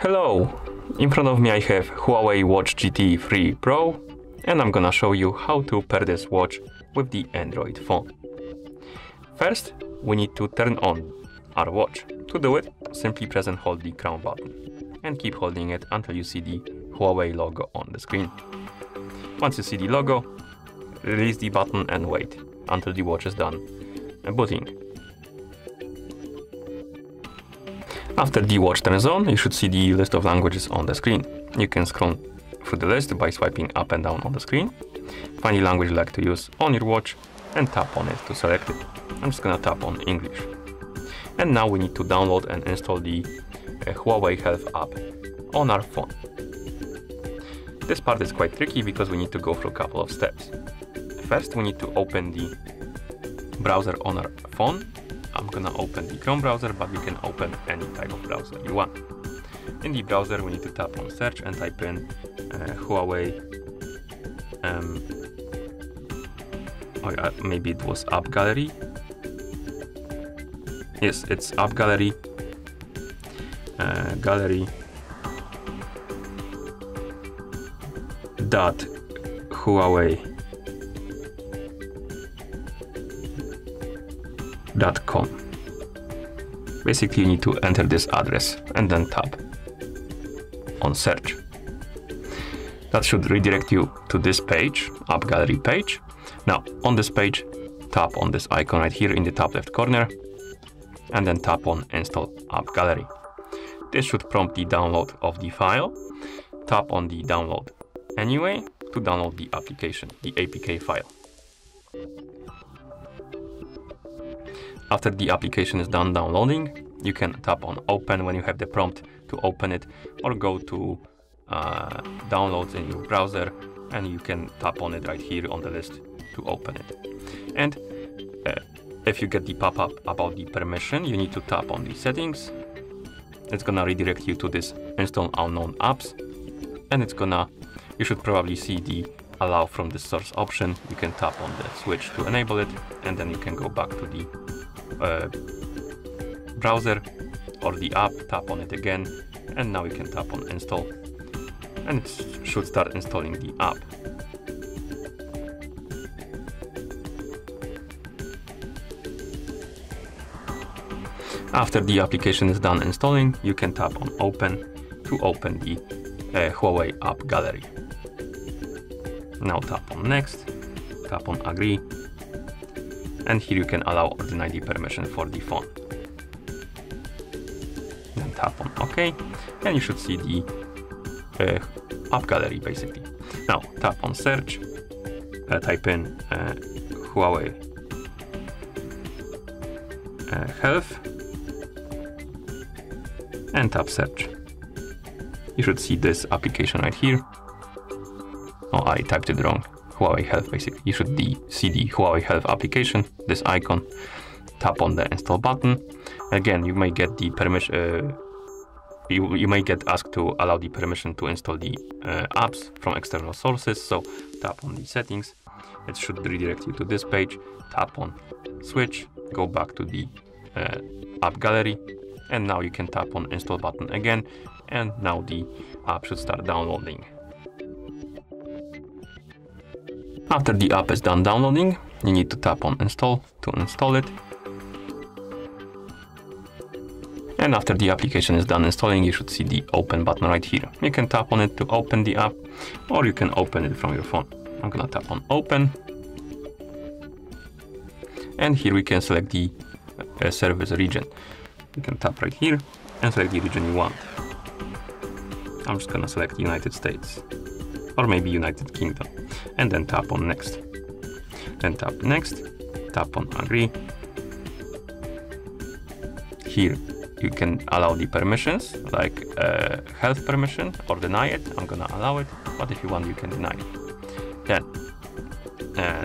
Hello! In front of me I have Huawei Watch GT 3 Pro, and I'm gonna show you how to pair this watch with the Android phone. First, we need to turn on our watch. To do it, simply press and hold the crown button and keep holding it until you see the Huawei logo on the screen. Once you see the logo, release the button and wait until the watch is done booting. After the watch turns on, you should see the list of languages on the screen. You can scroll through the list by swiping up and down on the screen. Find the language you like to use on your watch and tap on it to select it. I'm just gonna tap on English. And now we need to download and install the Huawei Health app on our phone. This part is quite tricky because we need to go through a couple of steps. First, we need to open the browser on our phone. I'm gonna open the Chrome browser, but you can open any type of browser you want. In the browser, we need to tap on search and type in Huawei. Maybe it was App Gallery. Yes, it's App Gallery. Huawei.com. Basically, you need to enter this address and then tap on search. That should redirect you to this page, App Gallery page. Now, on this page, tap on this icon right here in the top left corner and then tap on Install App Gallery. This should prompt the download of the file. Tap on the Download Anyway to download the application, the APK file. After the application is done downloading, you can tap on Open when you have the prompt to open it, or go to Downloads in your browser and you can tap on it right here on the list to open it. And if you get the pop-up about the permission, you need to tap on the settings. It's gonna redirect you to this Install Unknown Apps, and you should probably see the Allow from the source option. You can tap on the switch to enable it, and then you can go back to the browser or the app, tap on it again, and now you can tap on Install, and it should start installing the app. After the application is done installing, you can tap on Open to open the Huawei App Gallery. Now tap on Next, tap on Agree, and here you can allow or deny the permission for the phone. Then tap on OK, and you should see the App Gallery basically. Now tap on Search, type in Huawei Health, and tap Search. You should see this application right here. Oh, I typed it wrong. Huawei Health basically. You should see the Huawei Health application, this icon. Tap on the Install button. Again, you may get the permission. You may get asked to allow the permission to install the apps from external sources. So tap on the settings. It should redirect you to this page. Tap on Switch. Go back to the App Gallery. And now you can tap on Install button again, and now the app should start downloading. After the app is done downloading, you need to tap on Install to install it. And after the application is done installing, you should see the Open button right here. You can tap on it to open the app, or you can open it from your phone. I'm gonna tap on Open. And here we can select the service region. You can tap right here and select the region you want. I'm just gonna select United States, or maybe United Kingdom, and then tap on Next. Then tap Next, tap on Agree. Here you can allow the permissions, like health permission, or deny it. I'm gonna allow it, but if you want, you can deny it. Then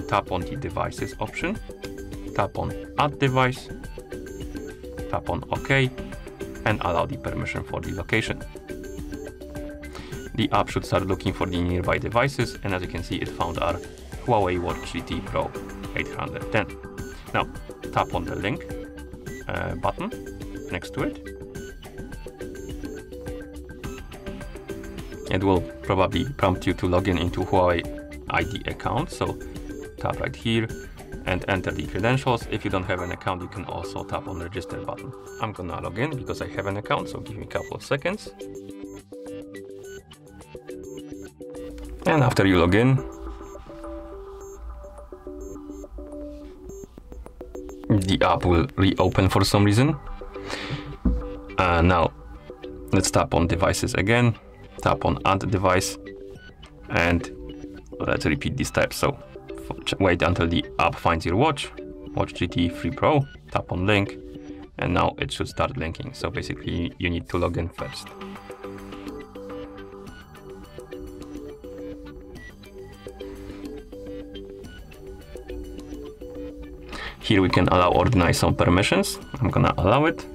tap on the devices option, tap on Add Device, tap on OK, and allow the permission for the location. The app should start looking for the nearby devices, and as you can see, it found our Huawei Watch GT Pro 810. Now tap on the link button next to it. It will probably prompt you to log in into Huawei ID account, so tap right here and enter the credentials. If you don't have an account, you can also tap on the register button. I'm gonna log in because I have an account, so give me a couple of seconds. And after you log in, the app will reopen for some reason. Now let's tap on devices again, tap on add device, and let's repeat these steps. So wait until the app finds your watch, Watch GT 3 Pro, tap on link, and now it should start linking. So basically you need to log in first. Here we can allow or deny some permissions. I'm gonna allow it.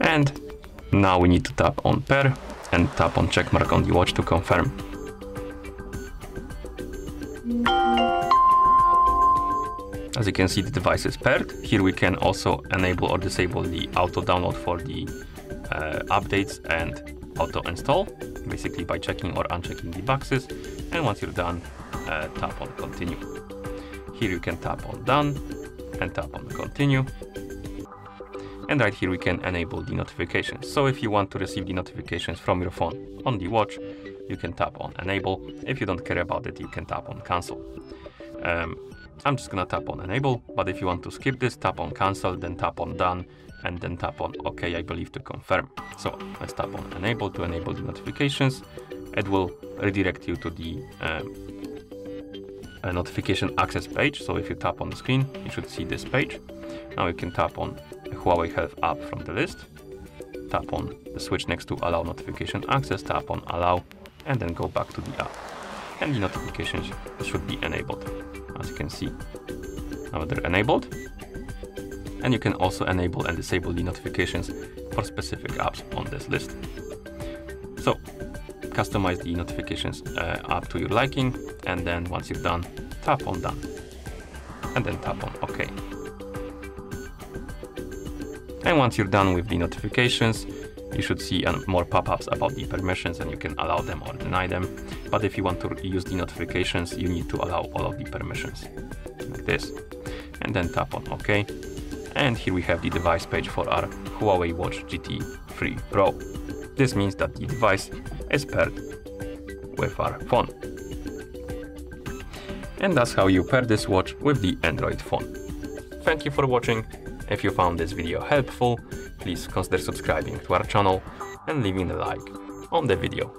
And now we need to tap on pair and tap on check mark on the watch to confirm. As you can see, the device is paired. Here we can also enable or disable the auto download for the updates and auto install, basically by checking or unchecking the boxes. And once you're done, tap on continue. Here you can tap on done and tap on continue. And right here we can enable the notifications. So if you want to receive the notifications from your phone on the watch, you can tap on enable. If you don't care about it, you can tap on cancel. I'm just gonna tap on enable, but if you want to skip this, tap on cancel, then tap on done, and then tap on OK, I believe, to confirm. So let's tap on enable to enable the notifications. It will redirect you to the notification access page. So if you tap on the screen, you should see this page. Now you can tap on the Huawei Health app from the list, tap on the switch next to allow notification access, tap on allow, and then go back to the app. And the notifications should be enabled. As you can see, now they're enabled. And you can also enable and disable the notifications for specific apps on this list. So customize the notifications app to your liking, and then once you're done, tap on done, and then tap on OK. And once you're done with the notifications, you should see more pop-ups about the permissions, and you can allow them or deny them. But if you want to use the notifications, you need to allow all of the permissions, like this. And then tap on OK. And here we have the device page for our Huawei Watch GT 3 Pro. This means that the device is paired with our phone. And that's how you pair this watch with the Android phone. Thank you for watching. If you found this video helpful, please consider subscribing to our channel and leaving a like on the video.